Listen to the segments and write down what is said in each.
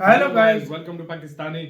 Hello guys. Welcome to Pakistani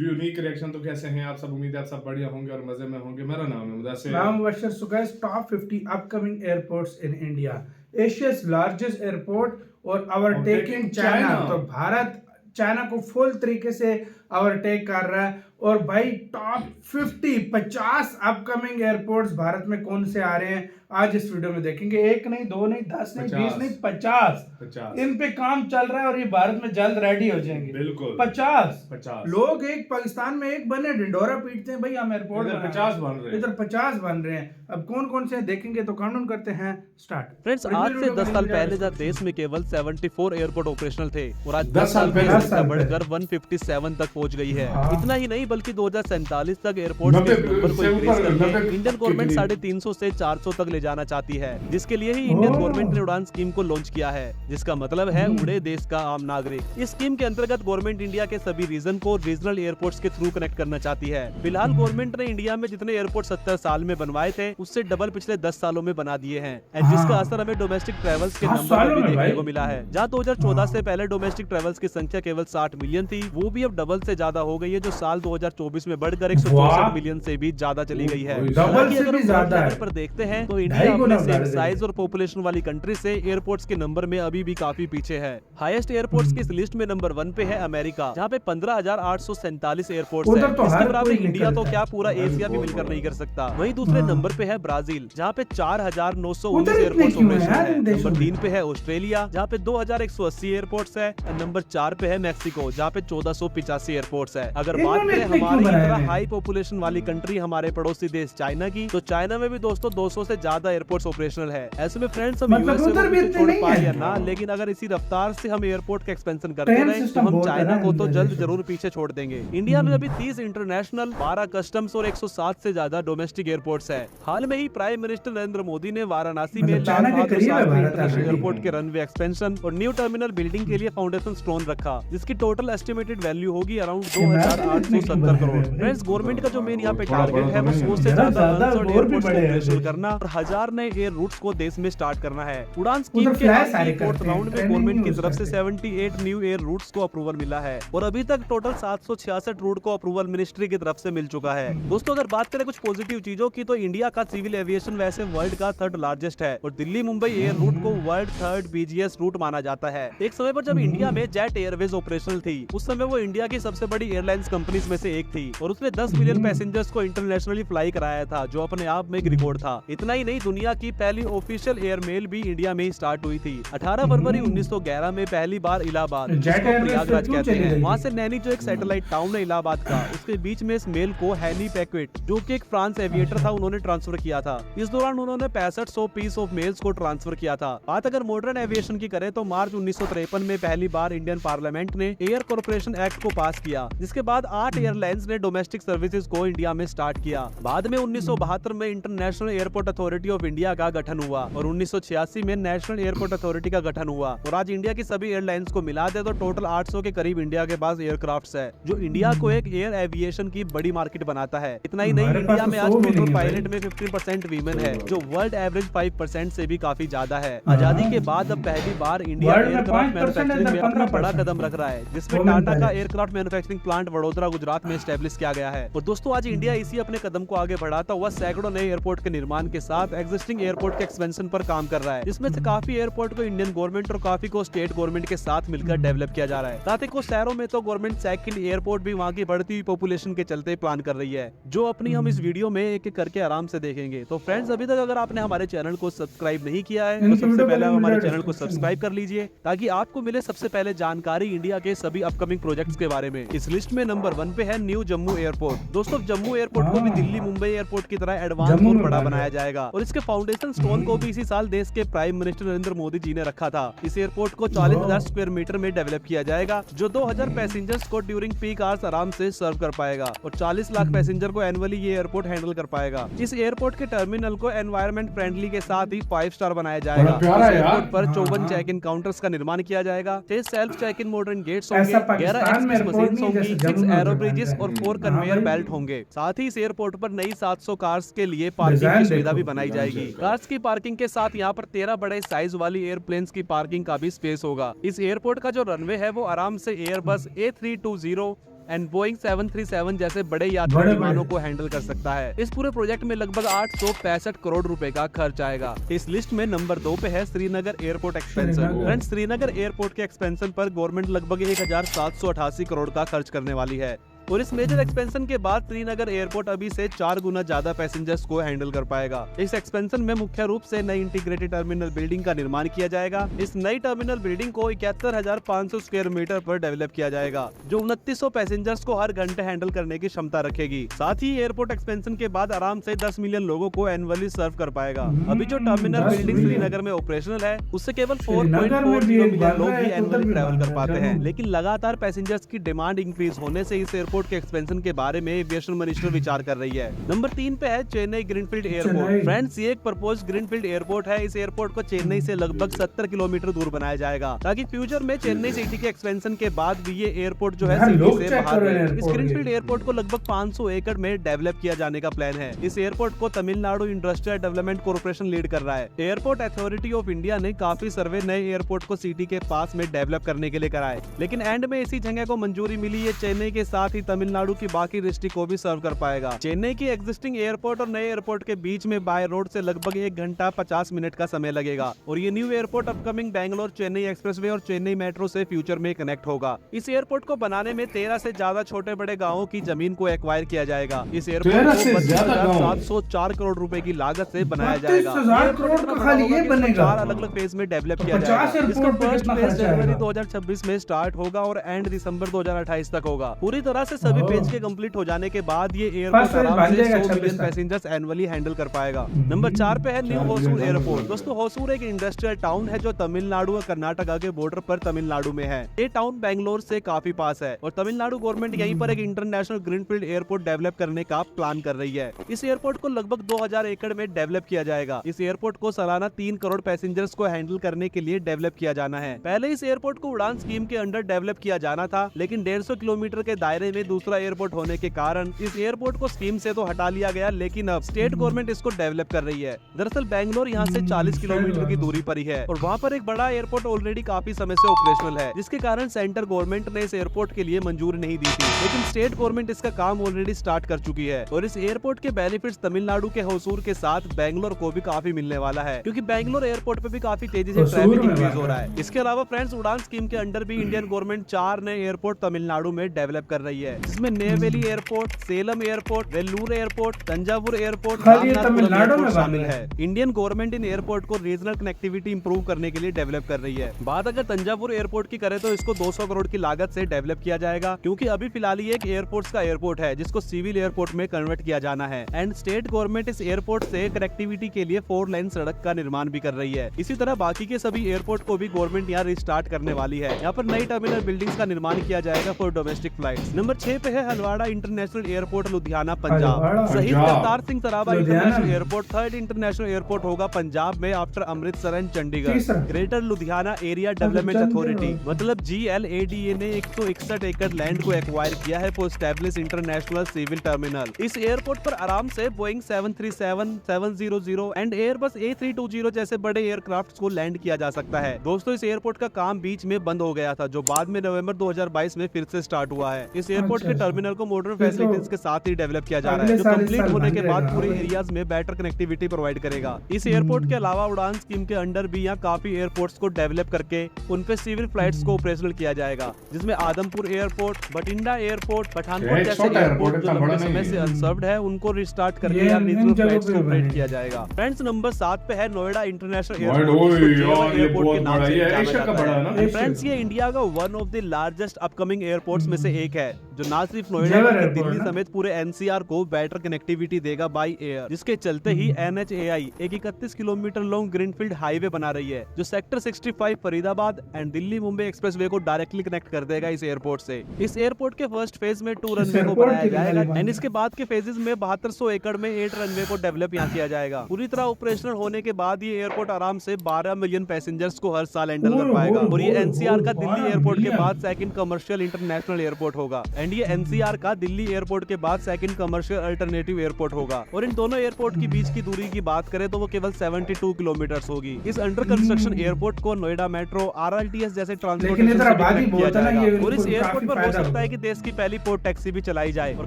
unique reaction. तो कैसे हैं आप सब? उम्मीद है आप सब बढ़िया होंगे और मजे में होंगे। मेरा नाम है मुदस्सिर। नाम Mubashir. So guys, top 50 upcoming airports in India, Asia's largest airport और ओवरटेकिंग चाइना। तो भारत चाइना को फुल तरीके से ओवरटेक कर रहा है। और भाई टॉप 50 अपकमिंग एयरपोर्ट्स भारत में कौन से आ रहे हैं आज इस वीडियो में देखेंगे। एक नहीं, दो नहीं, 10 नहीं, 20 नहीं, 50 इन पे काम चल रहा है और ये भारत में जल्द रेडी हो जाएंगे। बिल्कुल 50 लोग एक पाकिस्तान में एक बने ढिंडोरा पीटते हैं भाई हम एयरपोर्ट इधर 50 बन रहे हैं, इधर 50 बन रहे हैं। अब कौन कौन से देखेंगे तो काउंट करते हैं। स्टार्ट। फ्रेंड्स, आज से 10 साल पहले जब देश में केवल 74 एयरपोर्ट ऑपरेशनल थे और आज 10 साल पहले संख्या बढ़कर 157 तक पहुंच गई है। इतना ही नहीं बल्कि 2047 तक एयरपोर्ट के नंबर को इंक्रीज करके इंडियन गवर्नमेंट 350 से 400 तक ले जाना चाहती है, जिसके लिए ही इंडियन गवर्नमेंट ने उड़ान स्कीम को लॉन्च किया है, जिसका मतलब है उड़े देश का आम नागरिक। इस स्कीम के अंतर्गत गवर्नमेंट इंडिया के सभी रीजन को रीजनल एयरपोर्ट्स के थ्रू कनेक्ट करना चाहती है। फिलहाल गवर्नमेंट ने इंडिया में जितने एयरपोर्ट 70 साल में बनवाए थे उससे डबल पिछले 10 सालों में बना दिए हैं, जिसका असर हमें डोमेस्टिक ट्रेवल्स के नंबर में भी देखने को मिला है। जहाँ 2014 से पहले डोमेस्टिक ट्रेवल्स की संख्या केवल 60 मिलियन थी, वो भी अब डबल से ज्यादा हो गई है, जो साल 2024 में बढ़कर 164 मिलियन से भी ज्यादा चली गई है। अगर पर देखते हैं तो इंडिया अपने सेम साइज और पॉपुलेशन वाली कंट्री से एयरपोर्ट्स के नंबर में अभी भी काफी पीछे है। हाईएस्ट एयरपोर्ट्स की इस लिस्ट में नंबर 1 पे है अमेरिका, जहाँ पे 15,847 एयरपोर्ट्स है, जिसके बराबर इंडिया तो क्या पूरा एशिया भी मिलकर नहीं कर सकता। वहीं दूसरे नंबर पे है ब्राजील, जहाँ पे 4,919 एयरपोर्ट्स ऑपरेशन है। नंबर 3 पे है ऑस्ट्रेलिया, जहाँ पे 2,180 एयरपोर्ट्स है। नंबर 4 पे है मैक्सिको, जहाँ पे 1,485 एयरपोर्ट्स है। अगर बात करें हमारी तरह हाई पॉपुलेशन वाली कंट्री हमारे पड़ोसी देश चाइना की, तो चाइना में भी दोस्तों 200 से ज्यादा एयरपोर्ट्स ऑपरेशनल है। ऐसे में फ्रेंड्स, हम यूएस से छोड़ पाए या ना, लेकिन अगर इसी रफ्तार से हम एयरपोर्ट का एक्सपेंशन करते रहे तो हम चाइना को तो जल्द जरूर पीछे छोड़ देंगे। इंडिया में अभी 30 इंटरनेशनल, 12 कस्टम्स और 107 से ज्यादा डोमेस्टिक एयरपोर्ट्स है। हाल में ही प्राइम मिनिस्टर नरेंद्र मोदी ने वाराणसी में इंटरनेशनल एयरपोर्ट के रनवे एक्सपेंशन और न्यू टर्मिनल बिल्डिंग के लिए फाउंडेशन स्टोन रखा, जिसकी टोटल एस्टिमेटेड वैल्यू होगी अराउंड 2,870 करोड़। फ्रेंड्स, गवर्नमेंट का जो मेन यहाँ पे टारगेट है वो 100 से ज्यादा एयरपोर्ट्स को ऑपरेशनल करना और 1000 नए एयर रूट्स को देश में स्टार्ट करना है। उड़ान स्कीम के फोर्थ राउंड में गवर्नमेंट की तरफ से 78 न्यू एयर रूट्स को अप्रूवल मिला है और अभी तक टोटल 766 रूट को अप्रूवल मिनिस्ट्री की तरफ से मिल चुका है। दोस्तों, अगर बात करें कुछ पॉजिटिव चीजों की, तो इंडिया का सिविल एविएशन वैसे वर्ल्ड का 3rd लार्जेस्ट है और दिल्ली मुंबई एयर रूट को वर्ल्ड 3rd बीजीएस रूट माना जाता है। एक समय पर जब इंडिया में जेट एयरवेज ऑपरेशनल थी, उस समय वो इंडिया की सबसे बड़ी एयरलाइंस कंपनीज में से एक थी और उसने 10 मिलियन पैसेंजर्स को इंटरनेशनली फ्लाई कराया था, जो अपने आप में एक रिकॉर्ड था। इतना ही नहीं, दुनिया की पहली ऑफिशियल एयरमेल भी इंडिया में ही स्टार्ट हुई थी। 18 फरवरी 1911 में पहली बार इलाहाबाद, जिसको प्रयागराज कहते हैं, वहाँ से नैनी जो एक सैटेलाइट टाउन है इलाहाबाद का, उसके बीच में इस मेल को हैनी पैकेट, जो कि एक फ्रांस एविएटर था, उन्होंने ट्रांसफर किया था। इस दौरान उन्होंने 6500 पीस ऑफ मेल्स को ट्रांसफर किया था। बात अगर मॉडर्न एविएशन की करें तो मार्च 1953 में पहली बार इंडियन पार्लियामेंट ने एयर कॉर्पोरेशन एक्ट को पास किया, जिसके बाद 8 एयरलाइंस ने डोमेस्टिक सर्विसेज को इंडिया में स्टार्ट किया। बाद में 1972 में international airport authority of India का गठन हुआ और 1986 में नेशनल एयरपोर्ट अथॉरिटी का गठन हुआ और आज इंडिया की सभी एयरलाइंस को मिला दे तो टोटल 800 के करीब इंडिया के पास एयरक्राफ्ट्स है, जो इंडिया को एक एयर एविएशन की बड़ी मार्केट बनाता है। इतना ही नहीं, इंडिया में आज टोटल पायलट में 50% वीमेन है, जो वर्ल्ड एवरेज 5% से भी काफी ज्यादा है। आजादी के बाद अब पहली बार इंडिया एयरक्राफ्ट मैन्युफैक्चरिंग में अपना बड़ा कदम रख रहा है, जिसमें टाटा का aircraft manufacturing plant Vadodara Gujarat में स्टैब्लिश किया गया है। और दोस्तों, आज इंडिया इसी अपने कदम को आगे बढ़ाता हुआ सैकड़ों नए एयरपोर्ट के निर्माण के साथ एक्जिस्टिंग एयरपोर्ट के एक्सपेंशन पर काम कर रहा है, जिसमें से काफी एयरपोर्ट को इंडियन गवर्नमेंट और काफी को स्टेट गवर्नमेंट के साथ मिलकर डेवलप किया जा रहा है। साथ ही कुछ शहरों में तो गवर्नमेंट सेकंड एयरपोर्ट भी वहाँ की बढ़ती हुई पॉपुलेशन के चलते प्लान कर रही है, जो अपनी हम इस वीडियो में एक एक करके आराम से देखेंगे। तो फ्रेंड्स, अभी तक अगर आपने हमारे चैनल को सब्सक्राइब नहीं किया है तो सबसे पहले आप हमारे चैनल को सब्सक्राइब कर लीजिए, ताकि आपको मिले सबसे पहले जानकारी इंडिया के सभी अपकमिंग प्रोजेक्ट्स के बारे में। इस लिस्ट में नंबर 1 पे है न्यू जम्मू एयरपोर्ट। दोस्तों, जम्मू एयरपोर्ट को भी दिल्ली मुंबई एयरपोर्ट की तरह एडवांस और बड़ा बनाया जाएगा और इसके फाउंडेशन स्टोन को भी इसी साल देश के प्राइम मिनिस्टर नरेंद्र मोदी जी ने रखा था। इस एयरपोर्ट को 40,000 स्क्वायर मीटर में डेवलप किया जाएगा, जो 2000 पैसेंजर्स को ड्यूरिंग पीक आवर्स आराम से सर्व कर पाएगा और 40 लाख पैसेंजर को एनुअली ये एयरपोर्ट हैंडल कर पाएगा। इस एयरपोर्ट के टर्मिनल को एनवायरमेंट फ्रेंडली के साथ ही 5 स्टार बनाया जाएगा। इस एयरपोर्ट पर 54 चेक इन काउंटर्स का निर्माण किया जाएगा, 6 self check in modern gates होंगे, 11 एक्सप्रेस मशीन लाइन्स होंगी, जैसे 6 जम्मू में एरो बनाते ब्रिजेस हैं। और 4 हाँ कन्वेयर भाई। बेल्ट होंगे। साथ ही इस एयरपोर्ट पर नई 700 कार्स के लिए पार्किंग डिजाइन की सुविधा भी देखो। बनाई जाएगी। कार्स की पार्किंग के साथ यहाँ पर 13 बड़े साइज वाली एयरप्लेन्स की पार्किंग का भी स्पेस होगा। इस एयरपोर्ट का जो रनवे है वो आराम से एयरबस A320 एंड बोइंग 737 जैसे बड़े यात्री बड़े-बड़े। विमानों को हैंडल कर सकता है। इस पूरे प्रोजेक्ट में लगभग 865 करोड़ रुपए का खर्च आएगा। इस लिस्ट में नंबर 2 पे है Srinagar airport expansion. Srinagar. Friends, Srinagar airport के एक्सपेंशन पर गवर्नमेंट लगभग 1788 करोड़ का खर्च करने वाली है और इस मेजर एक्सपेंशन के बाद श्रीनगर एयरपोर्ट अभी से 4 गुना ज्यादा पैसेंजर्स को हैंडल कर पाएगा। इस एक्सपेंशन में मुख्य रूप से नई इंटीग्रेटेड टर्मिनल बिल्डिंग का निर्माण किया जाएगा। इस नई टर्मिनल बिल्डिंग को 71,500 स्क्वायर मीटर पर डेवलप किया जाएगा, जो 2900 पैसेंजर्स को हर घंटे हैंडल करने की क्षमता रखेगी। साथ ही एयरपोर्ट एक्सपेंशन के बाद आराम से 10 मिलियन लोगों को एनुअली सर्व कर पाएगा। अभी जो टर्मिनल 10 बिल्डिंग मिलियन। श्रीनगर में ऑपरेशनल है, उससे केवल श्रीनगर में 4.4 भी एक मिलियन बन लोग रहा है, ही उधर एनुअली भी ट्रैवल बन कर रहा है, पाते हैं। जम्मू। लेकिन लगातार पैसेंजर्स की डिमांड इंक्रीज होने से इस एयरपोर्ट के एक्सपेंशन के बारे में एविएशन मिनिस्टर विचार कर रही है। नंबर 3 पे है Chennai greenfield airport. Chennai. Friends, ये एक प्रपोज्ड ग्रीनफील्ड एयरपोर्ट है। इस एयरपोर्ट को चेन्नई से लगभग 70 किलोमीटर दूर बनाया जाएगा, ताकि फ्यूचर में चेन्नई सिटी के एक्सपेंशन के बाद भी ये एयरपोर्ट जो है यार, लोग सिटी से चेक बाहर कर रहे हैं रहे। इस एयरपोर्ट ग्रीनफील्ड के। एयरपोर्ट को लगभग 500 एकड़ में डेवलप किया जाने का प्लान है। इस एयरपोर्ट को Tamil Nadu industrial development corporation lead कर रहा है। एयरपोर्ट अथॉरिटी ऑफ इंडिया ने काफी सर्वे नए एयरपोर्ट को सिटी के पास में डेवलप करने के लिए कराए, लेकिन एंड में इसी जगह को मंजूरी मिली। ये चेन्नई के साथ ही तमिलनाडु की बाकी डिस्ट्रिक्ट को भी सर्व कर पाएगा। चेन्नई की एग्जिस्टिंग एयरपोर्ट और नए एयरपोर्ट के बीच में बाय रोड से लगभग 1 घंटा 50 मिनट का समय लगेगा और ये new airport upcoming Bangalore Chennai expressway और चेन्नई मेट्रो से फ्यूचर में कनेक्ट होगा। इस एयरपोर्ट को बनाने में 13 से ज्यादा छोटे बड़े गाँवों की जमीन को एक्वायर किया जाएगा। इस एयरपोर्ट 13 को से ज्यादा गाँव। 32,704 करोड़ रुपए की लागत से बनाया जाएगा। 32,000 करोड़ का खाली ये बनेगा। 4 अलग-अलग फेज में डेवलप तो किया 50 जाएगा। एयरपोर्ट इसका पे फर्स्ट कितना फेज खर्चा जनवरी आएगा? 2026 में स्टार्ट होगा और एंड दिसंबर 2028 तक होगा। पूरी तरह से सभी ओह। फेज के कंप्लीट हो जाने के बाद ये एयरपोर्ट फर्स्ट फेज आराम बन से जाएगा 100 26 मिलियन तक। पैसेंजर्स एनुअली हैंडल कर पाएगा। नंबर 4 पे है न्यू 4 होसूर मिलियन एयरपोर्ट। दोस्तों, होसूर एक इंडस्ट्रियल टाउन है जो तमिलनाडु और कर्नाटका के बॉर्डर पर तमिलनाडु में है। ये टाउन बैंगलोर से काफी पास है और तमिलनाडु गवर्नमेंट यहीं पर एक इंटरनेशनल ग्रीनफील्ड एयरपोर्ट डेवलप करने का प्लान कर रही है। इस एयरपोर्ट को लगभग 2000 एकड़ में डेवलप किया जाएगा। इस एयरपोर्ट को सालाना 3 करोड़ पैसेंजर्स को हैंडल करने के लिए डेवलप किया जाना है। पहले इस एयरपोर्ट को उड़ान स्कीम के अंडर डेवलप किया जाना था, लेकिन 150 किलोमीटर के दायरे में दूसरा एयरपोर्ट होने के कारण इस एयरपोर्ट को स्कीम से तो हटा लिया गया, लेकिन अब स्टेट गवर्नमेंट इसको डेवलप कर रही है। दरअसल बैंगलोर यहाँ से 40 किलोमीटर की दूरी पर ही है और वहाँ पर एक बड़ा एयरपोर्ट ऑलरेडी काफी समय से ऑपरेशनल है, जिसके कारण सेंटर गवर्नमेंट ने इस एयरपोर्ट के लिए मंजूरी नहीं दी थी, लेकिन स्टेट गवर्नमेंट इसका काम ऑलरेडी स्टार्ट कर चुकी है और इस एयरपोर्ट के बेनिफिट्स तमिलनाडु के होसूर के साथ बैंगलोर को भी काफी मिलने वाला है, क्योंकि बैंगलोर एयरपोर्ट पे भी काफी तेजी से होसूर ट्रैफिक में इंक्रीज हो वाला रहा है। इसके अलावा फ्रेंड्स, उड़ान स्कीम के अंडर भी इंडियन गवर्नमेंट 4 नए एयरपोर्ट तमिलनाडु में डेवलप कर रही है, जिसमें Neyveli airport, Salem airport, Vellore airport, Thanjavur airport, खाली ये रामनाथपुरम तमिलनाडु में एयरपोर्ट शामिल बन रहा है। इंडियन गवर्नमेंट इन एयरपोर्ट को रीजनल कनेक्टिविटी इंप्रूव करने के लिए डेवलप कर रही है। बात अगर तंजावुर एयरपोर्ट की करें तो इसको 200 करोड़ की लागत से डेवलप किया जाएगा, क्योंकि अभी फिलहाल ये एक एयरपोर्ट का एयरपोर्ट है जिसको सिविल एयरपोर्ट में कन्वर्ट किया जाना है एंड स्टेट गवर्नमेंट इस एयरपोर्ट से कनेक्टिविटी के लिए 4 लाइन सड़क का निर्माण भी कर रही है। इसी तरह बाकी के सभी एयरपोर्ट को भी गवर्नमेंट यहाँ रिस्टार्ट करने वाली है। यहाँ पर नई टर्मिनल बिल्डिंग्स का निर्माण किया जाएगा फॉर डोमेस्टिक फ्लाइट्स। नंबर 6 पे है Halwara international airport Ludhiana Punjab. Halwara, Shaheed Punjab. Kartar Singh Sarabha Ludhiana. International airport 3rd international airport होगा पंजाब में आफ्टर अमृतसर एंड चंडीगढ़। तीसरा। Greater Ludhiana area development Chandigarh. Authority मतलब GLADA ने 161 एकड़ लैंड को एक्वायर किया है for establish international civil terminal. इस एयरपोर्ट पर आराम से बोइंग 737, 700 एंड एयरबस A320 जैसे बड़े एयरक्राफ्ट को लैंड किया जा सकता है। दोस्तों, इस एयरपोर्ट का काम बीच में बंद हो गया था, जो बाद में नवंबर 2022 में फिर से स्टार्ट हुआ है। इस एयरपोर्ट के अच्छा। टर्मिनल को मॉडर्न फिर तो फैसिलिटीज के साथ ही डेवलप किया जा रहा है, अगले जो साल कंप्लीट साल होने बन के बाद जाएगा। पूरे हाँ। एरियाज में बेटर कनेक्टिविटी प्रोवाइड करेगा। इस एयरपोर्ट के अलावा उड़ान स्कीम के अंडर भी यहाँ काफी एयरपोर्ट्स को डेवलप करके उन पे सिविल फ्लाइट्स को ऑपरेशनल किया जाएगा, जिसमें आदमपुर एयरपोर्ट, बठिंडा एयरपोर्ट, पठानकोट एक जैसे छोटा एयरपोर्ट एयरपोर्ट जो इतना लंबे बड़ा समय नहीं से है। अनसर्व्ड है उनको रिस्टार्ट करके ये यहाँ इन रीजनल जगहों फ्लाइट्स पे को ऑपरेट बने। किया जाएगा। फ्रेंड्स, नंबर 7 पे है नोएडा इंटरनेशनल नोएडा, एयरपोर्ट, ओए जिसको यार, JL ये एयरपोर्ट के बहुत नाम बड़ा से है, जाना एशिया का जाता बड़ा है ना? है। फ्रेंड्स, ये इंडिया का one of the largest upcoming airports में से एक है, जो ना सिर्फ नोएडा जेवर बल्कि एयरपोर्ट दिल्ली ना? समेत पूरे एनसीआर को बेटर कनेक्टिविटी देगा बाई एयर, जिसके चलते ही NHAI एक 31 किलोमीटर लॉन्ग ग्रीनफील्ड हाईवे बना रही है जो sector 65 Faridabad and Delhi Mumbai expressway को डायरेक्टली कनेक्ट कर देगा इस एयरपोर्ट से। इस एयरपोर्ट के फर्स्ट फेज में 2 रनवे को एयरपोर्ट बनाया की जाएगा निराली बात एंड है। इसके बाद के फेजेस में 7200 एकड़ में 8 रनवे को डेवलप यहाँ किया जाएगा। पूरी तरह ऑपरेशनल होने के बाद ये एयरपोर्ट आराम से 12 मिलियन पैसेंजर्स को हर साल हैंडल कर पाएगा और ये एनसीआर का दिल्ली एयरपोर्ट के बाद सेकंड कमर्शियल इंटरनेशनल एयरपोर्ट होगा एंड ये एनसीआर का दिल्ली एयरपोर्ट के बाद सेकंड कमर्शियल अल्टरनेटिव एयरपोर्ट होगा। और इन दोनों एयरपोर्ट की बीच की दूरी की बात करें तो वो केवल 72 किलोमीटर होगी। इस अंडर कंस्ट्रक्शन एयरपोर्ट को नोएडा मेट्रो RRTS जैसे लेकिन ये तरह बात ही ट्रांसपोर्ट बहुत है ना, ये और इस बिल्कुल एयरपोर्ट काफी पर हो फायदा सकता है होगा। कि देश की पहली पोर्ट टैक्सी भी चलाई जाए और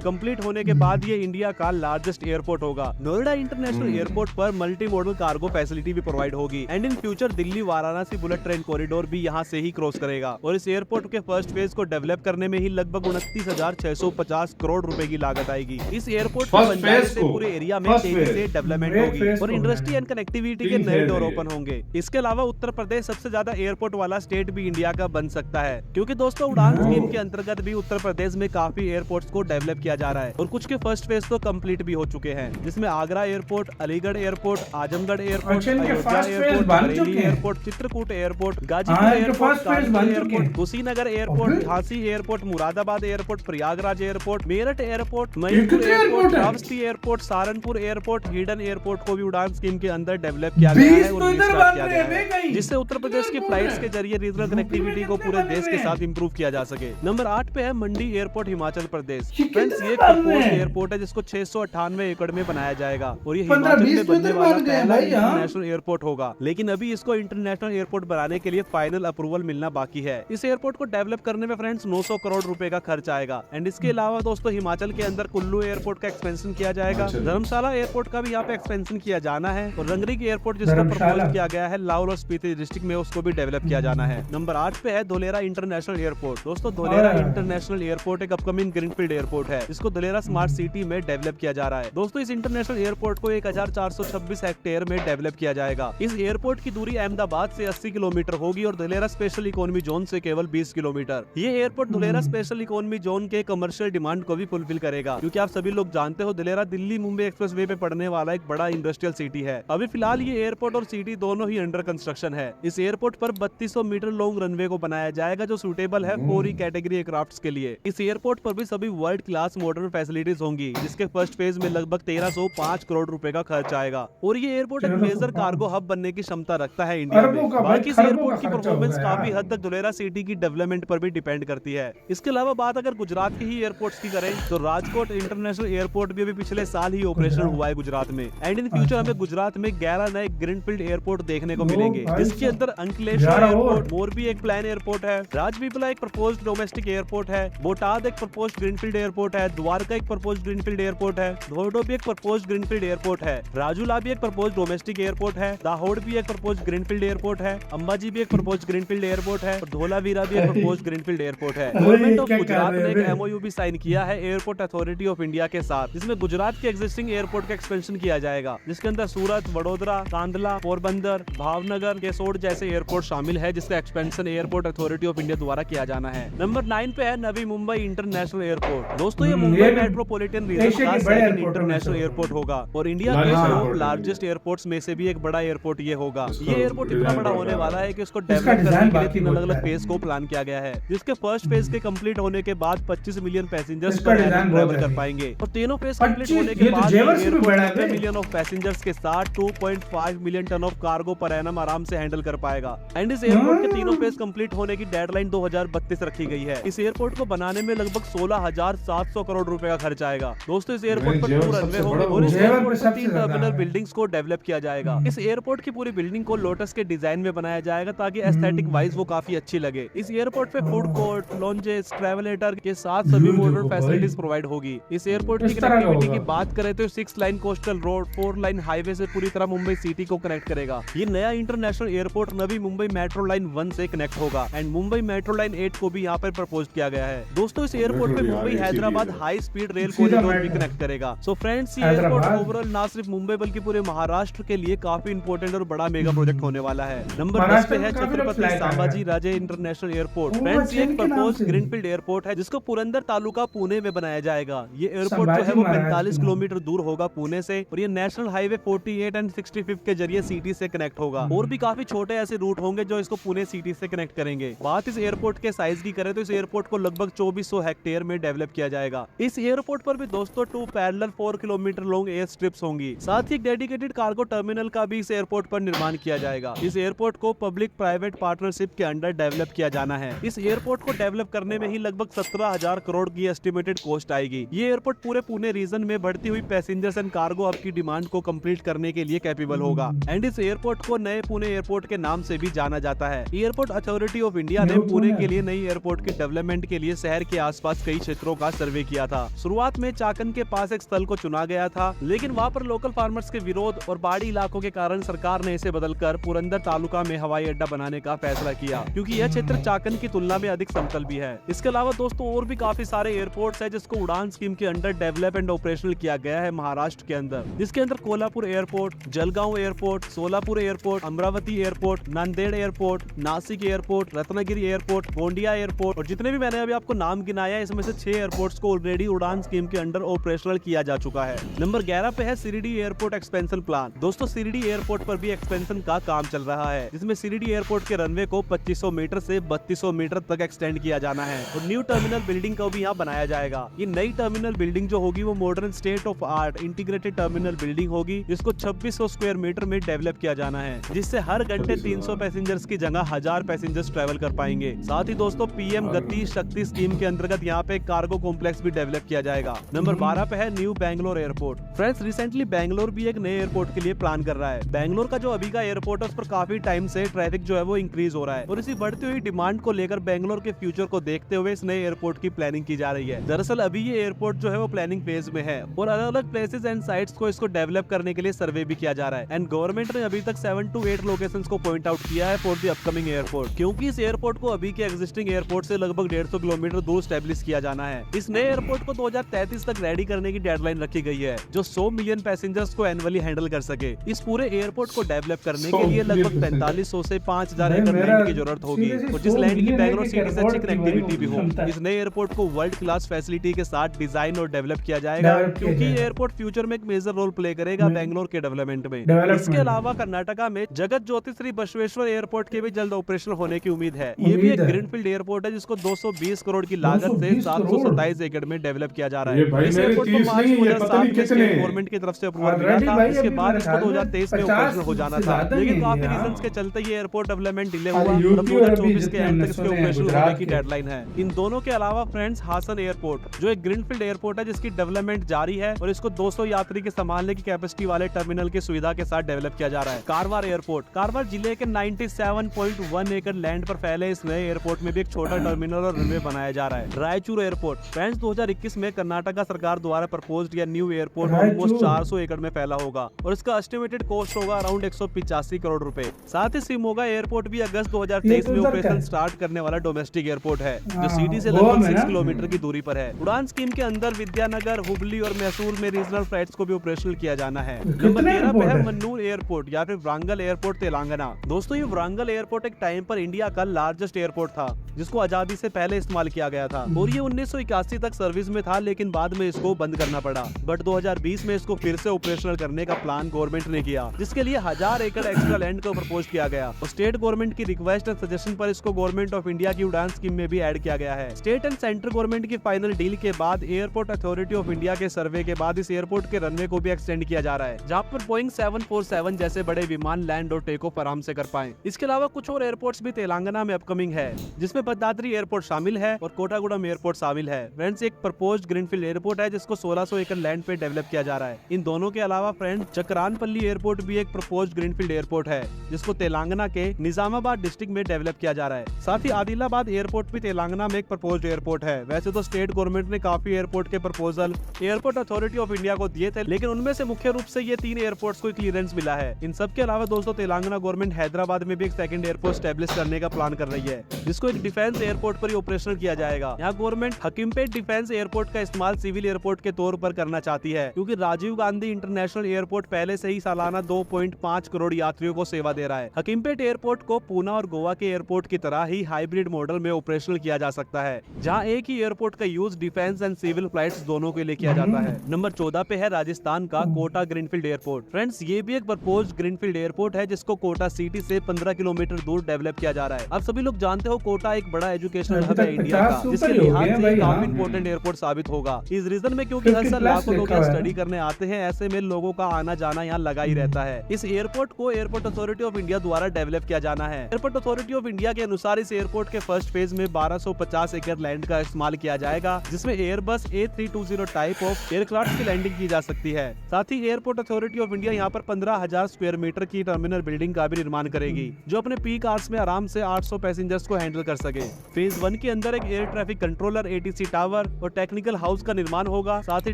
कंप्लीट होने के बाद ये इंडिया का लार्जेस्ट एयरपोर्ट होगा। नोएडा इंटरनेशनल एयरपोर्ट पर मल्टी मॉडल कार्गो फैसिलिटी भी प्रोवाइड होगी and in future Delhi Varanasi bullet train corridor भी यहाँ से ही क्रॉस करेगा। और इस एयरपोर्ट के फर्स्ट फेज को डेवलप करने में ही लगभग 29,650 करोड़ रुपए की लागत आएगी। इस एयरपोर्ट के First बन जाने phase से को, पूरे एरिया में first तेजी phase, से डेवलपमेंट Great होगी phase और को इंडस्ट्री एंड कनेक्टिविटी के तीन नए phase डोर है ये। ओपन होंगे। इसके अलावा उत्तर प्रदेश सबसे ज्यादा एयरपोर्ट वाला स्टेट भी इंडिया का बन सकता है क्योंकि दोस्तों उड़ान स्कीम के अंतर्गत भी उत्तर प्रदेश में काफी एयरपोर्ट्स को डेवलप किया जा रहा है और कुछ के फर्स्ट फेज तो कंप्लीट भी हो चुके हैं, जिसमें Agra airport, Aligarh airport, Azamgarh airport, अच्छा, इनके अयोध्या first phase एयरपोर्ट, बन बरेली चुके हैं। एयरपोर्ट, चित्रकूट एयरपोर्ट, हाँ, गाजीपुर इनके एयरपोर्ट, first phase कानपुर बन चुके एयरपोर्ट, हैं। कुशीनगर एयरपोर्ट, अबे। Jhansi airport, Moradabad airport, Prayagraj airport, Meerut airport, कितने मणिपुर एयरपोर्ट, एयरपोर्ट हैं? Shravasti airport, Saharanpur airport, hidden airport को भी उड़ान स्कीम के अंदर डेवलप किया गया 20 है और तो इधर restart बन किया रहे गया हैं है, कहीं। जिससे उत्तर प्रदेश की फ्लाइट्स के जरिए रीजनल कनेक्टिविटी को पूरे देश के साथ इंप्रूव किया जा सके। नंबर 8 पे है मंडी एयरपोर्ट हिमाचल प्रदेश। ये फ्रेंड्स कितने ये बन रहे प्रपोज्ड हैं? एयरपोर्ट है जिसको 698 एकड़ में बनाया जाएगा और ये 15-20 हिमाचल में तो बनने इधर वाला बन गए पहला भाई, हाँ। इंटरनेशनल एयरपोर्ट होगा, लेकिन अभी इसको इंटरनेशनल एयरपोर्ट बनाने के लिए फाइनल अप्रूवल मिलना बाकी है। इस एयरपोर्ट को डेवलप करने में फ्रेंड्स 900 करोड़ रुपए का खर्च आएगा एंड इसके अलावा दोस्तों हिमाचल के अंदर कुल्लू एयरपोर्ट का एक्सपेंशन किया जाएगा, अच्छा। धर्मशाला एयरपोर्ट का भी यहाँ पे एक्सपेंशन किया जाना है और रंगरी एयरपोर्ट जिसका धर्मशाला। प्रपोज किया गया है लाहौल और स्पीति डिस्ट्रिक्ट में उसको भी डेवलप किया जाना है। नंबर 8 पे है धोलेरा इंटरनेशनल एयरपोर्ट। दोस्तों धोलेरा हाँ। इंटरनेशनल एयरपोर्ट एक अपकमिंग ग्रीनफील्ड एयरपोर्ट है जिसको धोलेरा स्मार्ट सिटी में डेवलप किया जा रहा है। दोस्तों इस इंटरनेशनल एयरपोर्ट को 1426 हेक्टेयर में डेवलप किया जाएगा। इस एयरपोर्ट की दूरी अहमदाबाद से 80 किलोमीटर होगी और धोलेरा स्पेशल इकोनॉमी जोन से केवल 20 किलोमीटर। ये airport Dholera special economy zone के कमर्शियल डिमांड को भी फुलफिल करेगा क्योंकि आप सभी लोग जानते हो धोलेरा दिल्ली मुंबई एक्सप्रेसवे पे पड़ने वाला एक बड़ा इंडस्ट्रियल सिटी है। अभी फिलहाल ये एयरपोर्ट और सिटी दोनों ही अंडर कंस्ट्रक्शन है। इस एयरपोर्ट पर 3200 मीटर लॉन्ग रनवे को बनाया जाएगा जो सूटेबल है 4 कैटेगरी एयरक्राफ्ट्स के लिए। इस एयरपोर्ट पर भी सभी वर्ल्ड क्लास मॉडर्न फैसिलिटीज होंगी जिसके फर्स्ट फेज में लगभग 1305 करोड़ रुपए का खर्च आएगा और ये एयरपोर्ट एक मेजर कार्गो हब बनने की क्षमता रखता है इंडिया अरबों में। का भाई, बाकी इस खरबों एयरपोर्ट का की खर्चा परफॉर्मेंस होगा काफी यार। हद तक धोलेरा सिटी की डेवलपमेंट पर भी डिपेंड करती है। इसके अलावा बात अगर गुजरात के ही एयरपोर्ट्स की करें तो राजकोट इंटरनेशनल एयरपोर्ट भी अभी पिछले साल ही ऑपरेशनल हुआ है गुजरात में एंड इन फ्यूचर हमें गुजरात में 11 नए ग्रीनफील्ड एयरपोर्ट देखने को मिलेंगे भाई जिसके साहब, अंदर अंकलेश्वर 11 और। एयरपोर्ट, मोरबी एक प्लान एयरपोर्ट है, राजपीपला एक प्रपोज्ड डोमेस्टिक एयरपोर्ट है, बोटाद एक प्रपोज्ड ग्रीनफील्ड एयरपोर्ट है, द्वारका एक प्रपोज्ड ग्रीनफील्ड एयरपोर्ट है, धोर्डो भी एक प्रपोज्ड ग्रीनफील्ड एयरपोर्ट है, राजूला भी एक प्रपोज्ड डोमेस्टिक एयरपोर्ट है, दाहोद भी एक प्रपोज्ड ग्रीनफील्ड एयरपोर्ट है, अंबाजी भी एक प्रपोज्ड ग्रीनफील्ड एयरपोर्ट है और धोलावीरा भी एक प्रपोज्ड ग्रीनफील्ड एयरपोर्ट है। अरे गवर्नमेंट ऑफ क्या कर गुजरात रहे ने हैं एक बे? MOU भी साइन किया है एयरपोर्ट अथॉरिटी ऑफ इंडिया के साथ जिसमें गुजरात के एग्जिस्टिंग एयरपोर्ट का एक्सपेंशन किया जाएगा जिसके अंदर सूरत, वडोदरा, कांदला, पोरबंदर, भावनगर, केसोड जैसे एयरपोर्ट शामिल है जिसका expansion airport authority of India द्वारा किया जाना है। नंबर 9 पे है नवी मुंबई इंटरनेशनल एयरपोर्ट। दोस्तों ये मुंबई ये भी मेट्रोपॉलिटन रीजन एशिया का के बड़े सेकंड एयरपोर्ट इंटरनेशनल में से एयरपोर्ट होगा और इंडिया के Largest टॉप airport है। लार्जेस्ट एयरपोर्ट्स में से भी एक बड़ा एयरपोर्ट ये होगा। इसका ये एयरपोर्ट इतना design बड़ा बहुत होने बड़ा वाला है कि उसको इसका डेवलप करने design के लिए बाकी 3 बहुत अलग-अलग है। फेज को प्लान किया गया है जिसके फर्स्ट फेज के कंप्लीट होने के बाद 25 मिलियन पैसेंजर्स इसका पर design एनम बहुत ट्रैवल है। कर पाएंगे और तीनों फेज कंप्लीट 25 होने के ये तो बाद जेवर से भी बड़ा है बे। मिलियन ऑफ पैसेंजर्स के साथ 2.5 million ton of cargo per annum आराम से हैंडल कर पाएगा एंड इस एयरपोर्ट के तीनों फेज कंप्लीट होने की डेडलाइन 2032 रखी गई है। इस एयरपोर्ट को बनाने में लगभग 16,700 करोड़ रुपए का खर्च आएगा। दोस्तों इस एयरपोर्ट पर जेवर 2 सबसे रनवे होंगे बड़ा और इस जेवर एयरपोर्ट पे पर सबसे 3 ज्यादा टर्मिनल है। बिल्डिंग्स को डेवलप किया जाएगा। इस एयरपोर्ट की पूरी बिल्डिंग को लोटस के डिजाइन में बनाया जाएगा ताकि एस्थेटिक वाइज वो काफी अच्छी लगे। इस एयरपोर्ट पे फूड कोर्ट, लॉन्जेस, ट्रैवलेटर के साथ सभी ये मॉडर्न देखो भाई। फैसिलिटीज प्रोवाइड होगी। इस एयरपोर्ट की इस तरह का कनेक्टिविटी की होगा। बात करें तो 6 line coastal road 4 lane highway से पूरी तरह मुंबई सिटी को कनेक्ट करेगा। ये नया international airport Navi Mumbai metro line 1 से कनेक्ट होगा एंड मुंबई मेट्रो लाइन 8 को भी यहाँ पर प्रपोज किया गया है। दोस्तों इस एयरपोर्ट पे मेट्रो भी मुंबई आ रही है, हैदराबाद सीधी हाई स्पीड रेल सीधा कॉरिडोर भी मेट्रो। कनेक्ट करेगा। सो फ्रेंड्स ये एयरपोर्ट हैदराबाद। ओवरऑल ना सिर्फ मुंबई बल्कि पूरे महाराष्ट्र के लिए काफी इंपॉर्टेंट और बड़ा मेगा प्रोजेक्ट होने वाला है। नंबर 10 पे महाराष्ट्र है में काफी लोग छत्रपति fly कर रहे हैं। Sambhaji Raje international airport. वो फ्रेंड्स ये ट्रेन एक के नाम प्रपोज से। ग्रीनफील्ड एयरपोर्ट है जिसको पुरंदर तालुका पुणे में बनाया जाएगा। ये एयरपोर्ट जो संभाजी है वो महाराज 45 की किलोमीटर दूर होगा पुणे से और ये नेशनल हाईवे 48 एंड 65 के जरिए सिटी से कनेक्ट होगा। और भी काफी छोटे ऐसे रूट होंगे जो इसको पुणे सिटी से कनेक्ट करेंगे। बात इस एयरपोर्ट के साइज की करें तो इस एयरपोर्ट को लगभग 2400 हेक्टेयर में डेवलप किया जाएगा। इस एयरपोर्ट पर भी दोस्तों 2 parallel 4 kilometre long air strips होंगी। साथ ही एक डेडिकेटेड कार्गो टर्मिनल का भी इस एयरपोर्ट पर निर्माण किया जाएगा। इस एयरपोर्ट को पब्लिक प्राइवेट पार्टनरशिप के अंडर डेवलप किया जाना है। इस एयरपोर्ट को डेवलप करने में ही लगभग 17,000 करोड़ की एस्टिमेटेड कॉस्ट आएगी। ये एयरपोर्ट पूरे पुणे रीजन में बढ़ती हुई पैसेंजर्स एंड कार्गो हब की डिमांड को कंप्लीट करने के लिए कैपेबल होगा। एंड इस एयरपोर्ट को नए पुणे एयरपोर्ट के नाम से भी जाना जाता है। एयरपोर्ट अथॉरिटी ऑफ इंडिया ने पुणे के लिए नई एयरपोर्ट के डेवलपमेंट के लिए शहर के आसपास कई क्षेत्रों का सर्वे किया था। शुरुआत में चाकन के पास एक स्थल को चुना गया था, लेकिन वहाँ पर लोकल फार्मर्स के विरोध और पहाड़ी इलाकों के कारण सरकार ने इसे बदलकर पुरंदर तालुका में हवाई अड्डा बनाने का फैसला किया, क्योंकि यह क्षेत्र चाकन की तुलना में अधिक समतल भी है। इसके अलावा दोस्तों और भी काफी सारे एयरपोर्ट्स हैं जिसको उड़ान स्कीम के अंडर डेवलप एंड ऑपरेशनल किया गया है महाराष्ट्र के अंदर, जिसके अंदर Kolhapur airport, Jalgaon airport, Solapur airport, Amravati airport, Nanded airport, Nashik airport, Ratnagiri airport, Gondia airport और जितने भी मैंने अभी आपको नाम गिनाया इसमें से 6 एयरपोर्ट्स को ऑलरेडी उड़ान स्कीम के अंडर ऑपरेशनल किया जा चुका है। नंबर 11 पे है सिरिडी एयरपोर्ट एक्सपेंशन प्लान। दोस्तों सिरिडी एयरपोर्ट पर भी एक्सपेंशन का काम चल रहा है, जिसमें सिरिडी एयरपोर्ट के रनवे को 2500 मीटर से 3200 मीटर तक एक्सटेंड किया जाना है और न्यू टर्मिनल बिल्डिंग को भी यहाँ बनाया जाएगा। ये नई टर्मिनल बिल्डिंग जो होगी वो modern state of art integrated terminal building होगी, जिसको 2600 स्क्वायर मीटर में डेवलप किया जाना है, जिससे हर घंटे 300 पैसेंजर्स की जगह 1000 पैसेंजर्स ट्रेवल कर पाएंगे। साथ ही दोस्तों पीएम गति शक्ति स्कीम के अंतर्गत यहाँ पे कार्गो कॉम्प्लेक्स भी डेवलप किया जाएगा। नंबर 12 पे है new Bangalore airport. Friends recently Bangalore भी एक नए एयरपोर्ट के लिए प्लान कर रहा है। बैंगलोर का जो अभी का एयरपोर्ट है उस पर काफी टाइम से ट्रैफिक जो है वो इंक्रीज हो रहा है और इसी बढ़ती हुई डिमांड को लेकर बैंगलोर के फ्यूचर को देखते हुए इस नए एयरपोर्ट की प्लानिंग की जा रही है। दरअसल अभी ये एयरपोर्ट जो है वो प्लानिंग फेज में है और अलग अलग प्लेसेस एंड साइट्स को इसको डेवलप करने के लिए सर्वे भी किया जा रहा है। एंड गवर्नमेंट ने अभी तक 7 to 8 लोकेशंस को पॉइंट आउट किया है फॉर द अपकमिंग एयरपोर्ट, क्योंकि इस एयरपोर्ट को अभी के एग्जिस्टिंग एयरपोर्ट से लगभग 150 किलोमीटर दूर स्टैब्लिश किया जाना है। इस नए एयरपोर्ट को 2033 तक रेडी करने की डेडलाइन रखी गई है, जो 100 मिलियन पैसेंजर्स को एनुअली हैंडल कर सके। इस पूरे एयरपोर्ट को डेवलप करने के लिए लगभग 4500 से 5000 एकड़ लैंड की जरूरत होगी और जिस लैंड की बैंगलोर सिटी से अच्छी कनेक्टिविटी भी हो। इस नए एयरपोर्ट को वर्ल्ड क्लास फैसिलिटी के साथ डिजाइन और डेवलप किया जाएगा, क्योंकि ये एयरपोर्ट फ्यूचर में एक मेजर रोल प्ले करेगा बैंगलोर के डेवलपमेंट में। इसके अलावा कर्नाटका में जगत ज्योति श्री बसवेश्वर एयरपोर्ट के भी जल्द ऑपरेशनल होने की उम्मीद है। ये भी एक ग्रीनफील्ड एयरपोर्ट है जिसको 220 करोड़ की लागत से 727 एकड़ में डेवलप किया जा रहा है। इस एयरपोर्ट को मार्च 2007 में स्टेट गवर्नमेंट की तरफ से अप्रूवल मिला था। इसके बाद इसको 2023 में ऑपरेशनल हो जाना था, लेकिन काफी रीजंस के चलते ये एयरपोर्ट डेवलपमेंट डिले हुआ और 2024 के एंड तक इसके ऑपरेशनल होने की डेडलाइन है। इन दोनों के अलावा फ्रेंड्स हासन एयरपोर्ट जो एक ग्रीनफील्ड एयरपोर्ट है जिसकी डेवलपमेंट जारी है और इसको 200 यात्री के संभालने की कैपेसिटी वाले टर्मिनल की सुविधा के साथ डेवलप किया जा रहा है। कारवार एयरपोर्ट, कारवार जिले के 97.1 एकड़ लैंड पर फैले इस नए एयरपोर्ट में भी एक छोटा टर्मिनल और रनवे बनाया जा रहा है। रायचूर एयरपोर्ट, फ्रेंड्स 2021 में कर्नाटक सरकार द्वारा प्रपोज्ड या न्यू एयरपोर्ट ऑलमोस्ट 400 एकड़ में फैला होगा और इसका एस्टिमेटेड कॉस्ट होगा अराउंड 185 करोड़ रुपए। साथ ही शिमोगा एयरपोर्ट भी अगस्त 2023 में ऑपरेशन स्टार्ट करने वाला डोमेस्टिक एयरपोर्ट है, जो सिटी से लगभग 6 किलोमीटर की दूरी पर है। उड़ान स्कीम के अंदर विद्यानगर, हुबली और मैसूर में रीजनल फ्लाइट्स को भी ऑपरेशनल किया जाना है। नंबर 13 पे है मन्नूर एयरपोर्ट या फिर वारंगल एयरपोर्ट तेलंगाना। दोस्तों ये वारंगल एयरपोर्ट एक टाइम पर इंडिया का लार्जेस्ट एयरपोर्ट था, जिसको आजादी से पहले इस्तेमाल किया गया था और ये 1981 तक सर्विस में था, लेकिन बाद में इसको बंद करना पड़ा। बट 2020 में इसको फिर से ऑपरेशनल करने का प्लान गवर्नमेंट ने किया, जिसके लिए 1000 एकड़ एक्स्ट्रा लैंड को प्रपोज किया गया और स्टेट गवर्नमेंट की रिक्वेस्ट एंड सजेशन पर इसको गवर्नमेंट ऑफ इंडिया की उड़ान स्कीम में भी ऐड किया गया है। स्टेट एंड सेंट्रल गवर्नमेंट की फाइनल डील के बाद एयरपोर्ट अथॉरिटी ऑफ इंडिया के सर्वे के बाद इस एयरपोर्ट के रनवे को भी एक्सटेंड किया जा रहा है, जहाँ पर बोइंग 747 जैसे बड़े विमान लैंड और टेक ऑफ आराम से कर पाए। इसके अलावा कुछ और एयरपोर्ट्स भी तेलंगाना में अपकमिंग है, जिसमें भद्राद्री एयरपोर्ट शामिल है और कोटागुडम एयरपोर्ट शामिल है। फ्रेंड्स एक प्रपोज्ड ग्रीनफील्ड एयरपोर्ट है जिसको 1600 एकड़ लैंड पे डेवलप किया जा रहा है। इन दोनों के अलावा फ्रेंड्स चक्रानपल्ली एयरपोर्ट भी एक प्रपोज्ड ग्रीनफील्ड एयरपोर्ट है, जिसको तेलंगाना के निजामाबाद डिस्ट्रिक्ट में डेवलप किया जा रहा है। साथ ही आदिलाबाद एयरपोर्ट भी तेलंगाना में एक प्रपोज्ड एयरपोर्ट है। वैसे तो स्टेट गवर्नमेंट ने काफी एयरपोर्ट के proposal airport authority of India को दिए थे, लेकिन उनमें से मुख्य रूप से ये 3 एयरपोर्ट्स को क्लियरेंस मिला है। इन सब के अलावा दोस्तों तेलंगाना गवर्नमेंट हैदराबाद में भी एक सेकंड एयरपोर्ट स्टैब्लिश करने का प्लान कर रही है, जिसको एक डिफेंस एयरपोर्ट पर ही ऑपरेशनल किया जाएगा। यहाँ गवर्नमेंट हकीमपेट डिफेंस एयरपोर्ट का इस्तेमाल सिविल एयरपोर्ट के तौर पर करना चाहती है, क्योंकि राजीव गांधी इंटरनेशनल एयरपोर्ट पहले से ही सालाना 2.5 करोड़ यात्रियों को सेवा दे रहा है। हकीमपेट एयरपोर्ट को पूना और गोवा के एयरपोर्ट की तरह ही हाइब्रिड मॉडल में ऑपरेशनल किया जा सकता है, जहाँ एक ही एयरपोर्ट का use defence and civil flights दोनों के लिए किया जाता है। नंबर 14 पे है राजस्थान का कोटा ग्रीनफील्ड एयरपोर्ट। फ्रेंड्स, ये भी एक प्रपोज्ड ग्रीनफील्ड एयरपोर्ट है जिसको कोटा सिटी से 15 किलोमीटर दूर डेवलप किया जा रहा है। आप सभी लोग जानते हो कोटा एक बड़ा एजुकेशनल हब है इंडिया का, जिसके लिहाज से काफी इंपोर्टेंट एयरपोर्ट साबित होगा इस रीजन में, क्योंकि हर साल लाखों लोग यहाँ स्टडी करने आते हैं। ऐसे में लोगों का आना जाना यहाँ लगा ही रहता है। इस एयरपोर्ट को एयरपोर्ट अथॉरिटी ऑफ इंडिया द्वारा डेवलप किया जाना है। एयरपोर्ट अथॉरिटी ऑफ इंडिया के अनुसार इस एयरपोर्ट के फर्स्ट फेज में 1250 एकड़ लैंड का इस्तेमाल किया जाएगा, जिसमें Airbus A320 type of aircraft की लैंडिंग की जा सकती है। साथ ही एयरपोर्ट अथॉरिटी ऑफ इंडिया यहाँ पर 15,000 स्क्वायर मीटर की टर्मिनल बिल्डिंग का भी निर्माण करेगी, जो अपने पीक आवर्स में आराम से 800 पैसेंजर्स को हैंडल कर सके। फेज 1 के अंदर एक air traffic controller, ATC tower और टेक्निकल हाउस का निर्माण होगा। साथ ही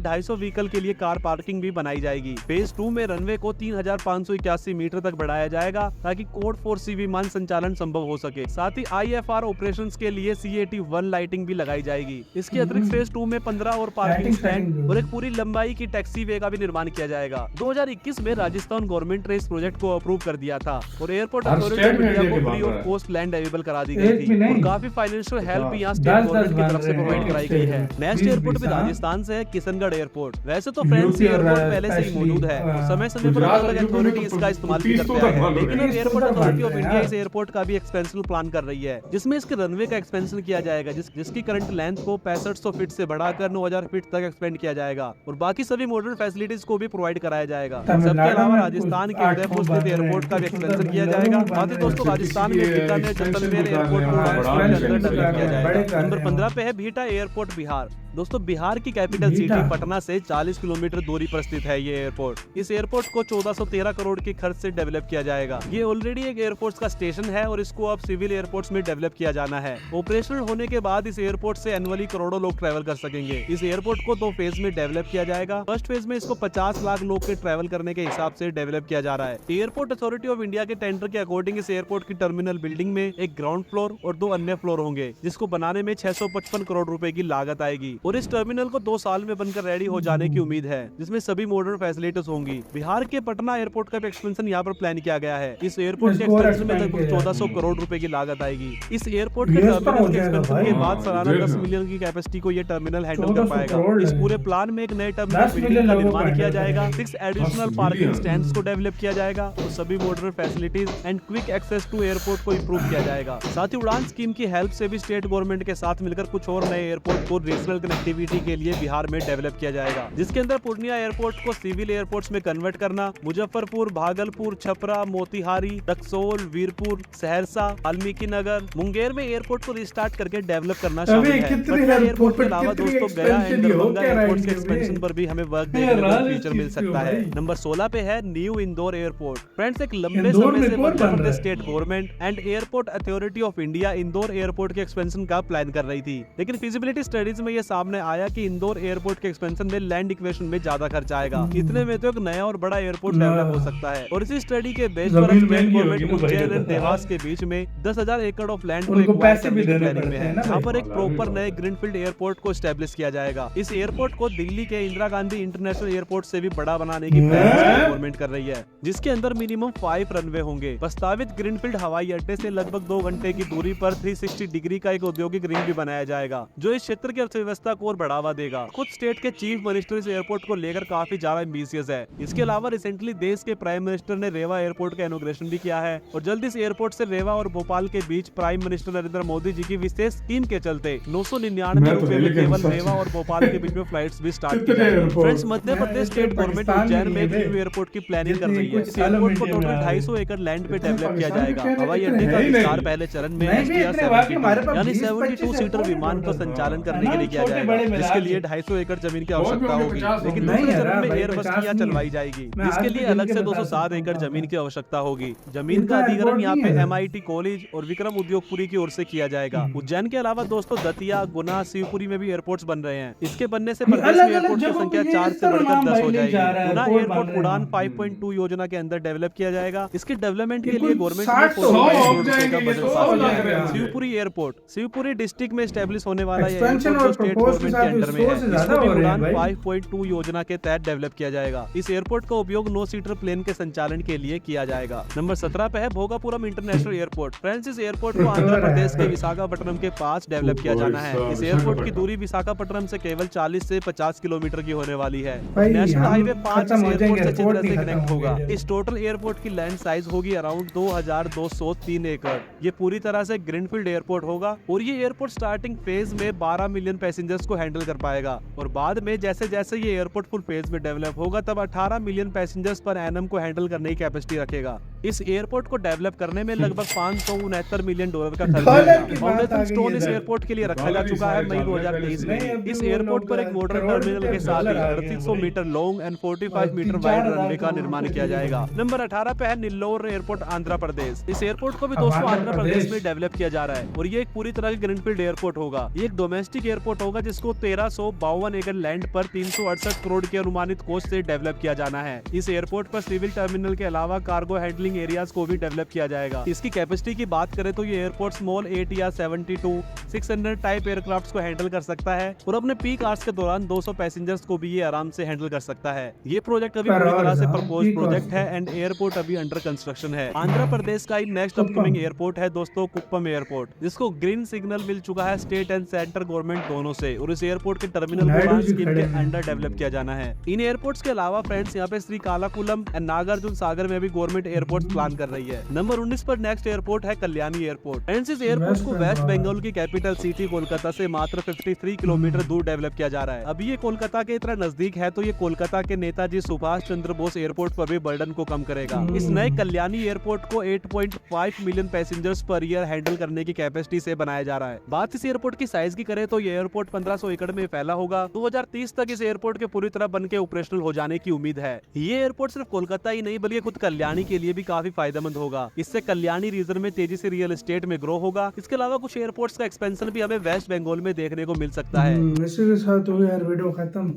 250 व्हीकल के लिए कार पार्किंग भी बनाई जाएगी। फेज 2 में रनवे को 3,581 मीटर तक बढ़ाया जाएगा ताकि कोड 4C विमान संचालन संभव हो सके। साथ ही IFR ऑपरेशंस के लिए CAT-1 लाइटिंग भी लगाई जाएगी। इसके अतिरिक्त फेज 2 में 15 और पार्किंग स्टैंड और एक पूरी लंबाई की टैक्सी वे का भी निर्माण किया जाएगा। 2021 में राजस्थान गवर्नमेंट ने इस प्रोजेक्ट को अप्रूव कर दिया था और एयरपोर्ट अथॉरिटी ऑफ इंडिया को free of cost land available करा दी गई थी और काफी फाइनेंशियल हेल्प यहाँ स्टेट गवर्नमेंट की तरफ से प्रोवाइड कराई गई है। नेक्स्ट एयरपोर्ट भी राजस्थान से है, किशनगढ़ एयरपोर्ट। वैसे तो फ्रेंड्स एयरपोर्ट पहले से ही मौजूद है, समय समय पर अलग अलग अथॉरिटी इसका इस्तेमाल भी करते हैं, लेकिन अब एयरपोर्ट अथॉरिटी ऑफ इंडिया इस एयरपोर्ट का भी एक्सपेंशन प्लान कर रही है, जिसमें इसके रनवे का एक्सपेंशन किया जाएगा, जिसकी करंट लेंथ को 6500 फीट से बढ़ाकर 9,000 फीट तक एक्सपेंड किया जाएगा और बाकी सभी मॉडर्न फैसिलिटीज को भी प्रोवाइड कराया जाएगा। सबके अलावा राजस्थान के उदयपुर स्थित एयरपोर्ट का भी एक्सपेंशन किया जाएगा। साथ ही दोस्तों राजस्थान में बीकानेर जैसलमेर एयरपोर्ट को डेवलप किया जाएगा। नंबर 15 पे है बिहटा एयरपोर्ट बिहार। दोस्तों, बिहार की कैपिटल सिटी पटना से 40 किलोमीटर दूरी पर स्थित है ये एयरपोर्ट। इस एयरपोर्ट को 1413 करोड़ के खर्च से डेवलप किया जाएगा। ये ऑलरेडी एक एयरपोर्ट का स्टेशन है और इसको अब सिविल एयरपोर्ट्स में डेवलप किया जाना है। ऑपरेशनल होने के बाद इस एयरपोर्ट से एनुअली करोड़ों लोग ट्रैवल कर सकेंगे। इस एयरपोर्ट को 2 फेज में डेवलप किया जाएगा। फर्स्ट फेज में इसको 50 लाख लोग के ट्रैवल करने के हिसाब से डेवलप किया जा रहा है। एयरपोर्ट अथॉरिटी ऑफ इंडिया के टेंडर के अकॉर्डिंग इस एयरपोर्ट की टर्मिनल बिल्डिंग में एक ग्राउंड फ्लोर और 2 अन्य फ्लोर होंगे, जिसको बनाने में 655 करोड़ रुपए की लागत आएगी और इस टर्मिनल को 2 साल में बनकर रेडी हो जाने की उम्मीद है, जिसमें सभी मॉडर्न फैसिलिटीज होंगी। बिहार के पटना एयरपोर्ट का एक्सपेंशन यहाँ पर प्लान किया गया है। इस एयरपोर्ट के एक्सपेंशन में लगभग 1400 करोड़ रुपए की लागत आएगी। इस एयरपोर्ट के टर्मिनल के एक्सपेंशन के बाद सालाना 10 मिलियन की कैपेसिटी को ये टर्मिनल हैंडल कर पाएगा। इस पूरे प्लान में एक नए टर्मिनल बिल्डिंग का निर्माण किया जाएगा, 6 एडिशनल पार्किंग स्टैंड्स को डेवलप किया जाएगा और सभी modern facilities and quick access to airport को इंप्रूव किया जाएगा। साथ ही उड़ान स्कीम की हेल्प से भी स्टेट गवर्नमेंट के साथ मिलकर कुछ और नए एयरपोर्ट को रीजनल कनेक्टिविटी के लिए बिहार में डेवलप किया जाएगा, जिसके अंदर पूर्णिया एयरपोर्ट को सिविल एयरपोर्ट्स में कन्वर्ट करना, मुजफ्फरपुर, भागलपुर, छपरा, मोतिहारी, रक्सौल, वीरपुर, सहरसा, वाल्मीकि नगर, मुंगेर में एयरपोर्ट को रिस्टार्ट करके डेवलप करना शामिल है। पटना एयरपोर्ट के अलावा दोस्तों गया एंड दरभंगा एयरपोर्ट के एक्सपेंशन पर भी हमें वर्क देखने को फ्यूचर मिल सकता है। नंबर 16 पे है न्यू इंदौर एयरपोर्ट। फ्रेंड्स, एक लंबे समय से Madhya Pradesh state government and airport authority of India Indore airport के एक्सपेंशन का प्लान कर रही थी, लेकिन फिजिबिलिटी स्टडीज में यह सामने आया कि इंदौर एयरपोर्ट के एक्सपेंशन में लैंड इक्वेशन में ज्यादा खर्च आएगा। इतने में तो एक नया और बड़ा एयरपोर्ट डेवलप हो सकता है और इसी स्टडी के बेस पर स्टेट गवर्नमेंट उज्जैन और देवास के बीच में 10,000 एकड़ ऑफ लैंड को एक्वायर करने की प्लानिंग में है, जहाँ पर एक प्रॉपर नए ग्रीनफील्ड एयरपोर्ट को एस्टेब्लिश किया जाएगा। इस एयरपोर्ट को दिल्ली के इंदिरा गांधी इंटरनेशनल एयरपोर्ट से भी बड़ा बनाने की प्लानिंग गवर्नमेंट कर रही है, जिसके अंदर मिनिमम 5 रनवे होंगे। प्रस्तावित ग्रीनफील्ड हवाई अड्डे से लगभग 2 घंटे की दूरी पर 360 डिग्री का एक औद्योगिक रिंग भी बनाया जाएगा, जो इस क्षेत्र की अर्थव्यवस्था को और बढ़ावा देगा। खुद स्टेट के चीफ मिनिस्टर इस एयरपोर्ट को लेकर काफी ज्यादा एम्बिशियस है। इसके अलावा रिसेंटली देश के प्राइम मिनिस्टर ने रेवा एयरपोर्ट का इनॉग्रेशन भी किया है और जल्द इस एयरपोर्ट से रेवा और भोपाल के बीच प्राइम मिनिस्टर नरेंद्र मोदी जी की विशेष स्कीम के चलते 999 रुपए में केवल रेवा और भोपाल के बीच में फ्लाइट्स भी स्टार्ट की जाएंगी। फ्रेंड्स, मध्य प्रदेश स्टेट गवर्नमेंट उज्जैन में एक न्यू एयरपोर्ट की प्लानिंग कर रही है। इस एयरपोर्ट को टोटल 250 एकड़ लैंड पे डेवलप किया जाएगा। हवाई अड्डे का विस्तार पहले चरण में STR-72 यानी 72 सीटर विमान को संचालन करने के लिए किया जाएगा, जिसके लिए 250 एकड़ जमीन की आवश्यकता होगी, लेकिन दूसरे चरण में एयरबस की यहाँ चलवाई जाएगी, जिसके लिए अलग से 207 एकड़ जमीन की आवश्यकता होगी। जमीन का अधिग्रहण यहाँ पे MIT कॉलेज और विक्रम उद्योगपुरी की ओर से किया जाएगा। उज्जैन के अलावा दोस्तों दतिया, गुना, शिवपुरी में भी एयरपोर्ट्स बन रहे हैं। इसके बनने से प्रदेश में एयरपोर्ट की संख्या 4 से बढ़कर 10 हो जाएगी। गुना एयरपोर्ट उड़ान 5.2 योजना के अंदर डेवलप किया जाएगा। इसके डेवलपमेंट के लिए गवर्नमेंट ने 45 करोड़ रुपए का बजट पास किया है। शिवपुरी एयरपोर्ट शिवपुरी डिस्ट्रिक्ट में एस्टेब्लिश होने वाला यह एयरपोर्ट जो स्टेट गवर्नमेंट को 2 साल में 1 करोड़ रुपए का बजट पास किया है। cost गवर्नमेंट के के साथ अंडर में 100 है। से इसको ज्यादा भी हो रहे हैं उड़ान भाई। 5.2 योजना के तहत डेवलप किया जाएगा। इस एयरपोर्ट का उपयोग 9 सीटर प्लेन के संचालन के लिए किया जाएगा। नंबर 17 पे है भोगापुरम इंटरनेशनल एयरपोर्ट। फ्रेंड्स, इस एयरपोर्ट को आंध्र प्रदेश के विशाखापट्टनम के पास डेवलप किया जाना है। इस एयरपोर्ट की दूरी विशाखापट्टनम से केवल 40 से 50 किलोमीटर की होने वाली है। भाई, नेशनल हम हाईवे 5 खत्म इस हो एयरपोर्ट जाएंगे, से अच्छी एयरपोर्ट तरह से नहीं खत्म कनेक्ट होगा। होंगे। इस टोटल एयरपोर्ट की लैंड साइज होगी अराउंड 2203 एकड़। ये पूरी तरह से ग्रीनफील्ड एयरपोर्ट होगा और ये एयरपोर्ट स्टार्टिंग फेज में 12 मिलियन पैसेंजर्स को हैंडल कर पाएगा और बाद में जैसे जैसे ये एयरपोर्ट फुल फेज में डेवलप होगा तब 18 मिलियन पैसेंजर्स पर एनम को हैंडल करने की कैपेसिटी रखेगा। इस एयरपोर्ट को डेवलप करने में लगभग 569 मिलियन डॉलर का खर्च डॉलर आएगा। की बात फाउंडेशन आ गई स्टोन इस इधर। एयरपोर्ट के लिए रखा जा डॉलर ही चुका है मई सारे 2023 नहीं, में। अभी इस वो एयरपोर्ट लोग पर एक मॉडर्न करोड़ टर्मिनल रुपए के साथ डॉलर आ गए हैं 3800 भाई। Metre long and 45 metre 3-4 wide हजार रनवे का करोड़ निर्माण रुपए किया दिए जाएगा। हैं। नंबर 18 पे है निल्लोर एयरपोर्ट आंध्र प्रदेश। इस एयरपोर्ट को भी अब दोस्तों आंध्र आंध्र प्रदेश प्रदेश में डेवलप किया जा रहा है और ये एक पूरी तरह की ग्रीनफील्ड एयरपोर्ट होगा। ये एक डोमेस्टिक एयरपोर्ट होगा जिसको 1352 एकड़ लैंड पर 368 करोड़ के अनुमानित कोस्ट से डेवलप किया जाना है। इस एयरपोर्ट पर सिविल टर्मिनल के अलावा कार्गो हैंडलिंग एरियाज को भी डेवलप किया जाएगा। इसकी कैपेसिटी की बात करें तो ये एयरपोर्ट स्मॉल 8 या 72 600 टाइप एयरक्राफ्ट को हैंडल कर सकता है और अपने पीक आवर्स के दौरान 200 पैसेंजर्स को भी ये आराम से हैंडल कर सकता है। ये प्रोजेक्ट अभी पूरी तरह से प्रपोज प्रोजेक्ट है एंड एयरपोर्ट अभी अंडर कंस्ट्रक्शन है। आंध्र प्रदेश का नेक्स्ट अपकमिंग एयरपोर्ट है दोस्तों कुप्पम एयरपोर्ट, जिसको ग्रीन सिग्नल मिल चुका है स्टेट एंड सेंटर गवर्नमेंट दोनों से और इस एयरपोर्ट के टर्मिनल को नायडू उड़ान जी स्कीम खड़े के हैं। अंडर डेवलप किया जाना है। इन एयरपोर्ट्स के अलावा फ्रेंड्स यहाँ पे श्रीकाकुलम एंड नागार्जुन सागर में भी गवर्नमेंट एयरपोर्ट प्लान कर रही है। नंबर 19 पर नेक्स्ट एयरपोर्ट है कल्याणी एयरपोर्ट। फ्रेंड्स, इस एयरपोर्ट को वेस्ट बंगाल की कैपिटल सिटी कोलकाता से मात्र 53 किलोमीटर दूर डेवलप किया जा रहा है। अभी ये कोलकाता के इतना नजदीक है तो ये कोलकाता के नेताजी सुभाष चंद्र बोस एयरपोर्ट पर भी बर्डन को कम करेगा। इस नए कल्याणी एयरपोर्ट को 8.5 million passengers per year handle करने की कैपेसिटी से बनाया जा रहा है। बात इस एयरपोर्ट की साइज की करें तो ये एयरपोर्ट 1500 एकड़ में फैला होगा। 2030 तक इस एयरपोर्ट के पूरी तरह बन के ऑपरेशनल हो जाने की उम्मीद है। ये एयरपोर्ट सिर्फ कोलकाता ही नहीं बल्कि खुद कल्याणी के लिए भी काफी फायदेमंद होगा। इससे कल्याणी रीजन में तेजी से रियल एस्टेट में ग्रो होगा। इसके अलावा कुछ एयरपोर्ट्स का एक्सपेंशन भी हमें वेस्ट बंगाल में देखने को मिल सकता है। इसी के साथ हो गया यार वीडियो खत्म।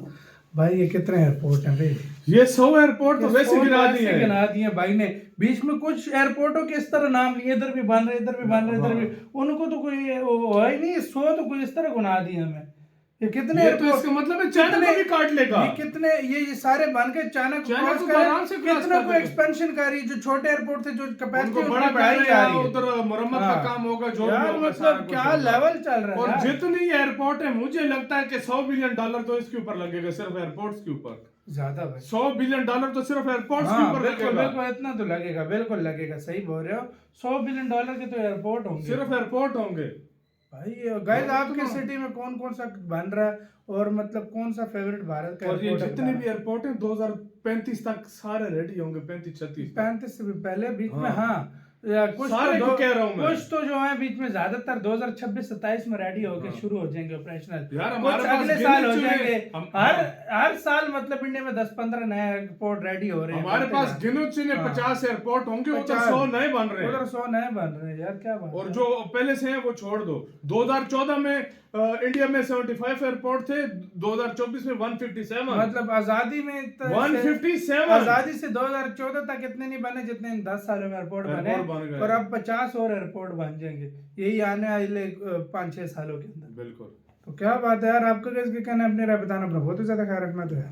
भाई ये कितने एयरपोर्ट हैं भाई? ये 100 एयरपोर्ट तो वैसे गिना दिए हैं। गिना दिए भाई ने। बीच में कुछ एयरपोर्टों के इस तरह नाम लिए, इधर भी बन रहे, इधर भी बन रहे, इधर भी। उनको तो कोई वो है ही नहीं। 100 तो कोई इस तरह गुना दिए हमें। ये कितने ये तो इसका मतलब है चाइना को भी काट लेगा। ये कितने ये सारे बन के चाइना को चाइना क्रॉस को करे। आराम से क्रॉस कितना कर को देंगे। एक्सपेंशन कर रही है। जो छोटे एयरपोर्ट थे जो कैपेसिटी उनको बड़ा उनकी बढ़ाई जा रही है। उधर मरम्मत का हाँ। काम होगा जो भी यार होगा, सारा मतलब कुछ क्या होगा। लेवल चल रहा है और यार। जितनी एयरपोर्ट है मुझे लगता है कि $100 बिलियन तो इसके ऊपर लगेगा, सिर्फ एयरपोर्ट्स के ऊपर। ज्यादा भाई। $100 बिलियन तो सिर्फ एयरपोर्ट्स के हाँ, ऊपर बिल्कुल लगेगा। बिल्कुल इतना तो लगेगा, बिल्कुल लगेगा। सही बोल रहे हो। $100 बिलियन के तो एयरपोर्ट होंगे। सिर्फ एयरपोर्ट होंगे भाई गाइस आपके सिटी में कौन कौन सा बन रहा है और मतलब कौन सा फेवरेट भारत का और ये एयरपोर्ट है? जितने भी एयरपोर्ट हैं 2035 तक सारे रेडी होंगे। 35-36 35 से भी पहले बीच में। हाँ। हाँ या कुछ सारे तो को कह रहा हूं मैं। कुछ तो जो है बीच में ज्यादातर 2026-27 में रेडी होके शुरू हो जाएंगे ऑपरेशनल। यार कुछ हमारे पास अगले गिने साल हो चुने- जाएंगे। हम- हर साल मतलब इंडिया में 10-15 नए एयरपोर्ट रेडी हो रहे हैं। हमारे बनते पास जा- गिने चुने हाँ। 50 एयरपोर्ट होंगे, उधर 50 100 नए बन रहे उधर हैं। 100 नए बन रहे हैं यार, क्या बात और है। जो पहले से हैं वो छोड़ दो। 2014 में इंडिया में 75 एयरपोर्ट थे, 2024 में 157। मतलब आजादी में 157 आजादी से 2014 तक इतने नहीं बने जितने इन 10 सालों में एयरपोर्ट बने। बन गए। और अब 50 और एयरपोर्ट बन जाएंगे यही आने वाले 5-6 सालों के अंदर। बिल्कुल। तो क्या बात है यार। आपका कैसे कहना है? अपनी राय बताना। अपना बहुत ही ज्यादा ख्याल रखना तो यार।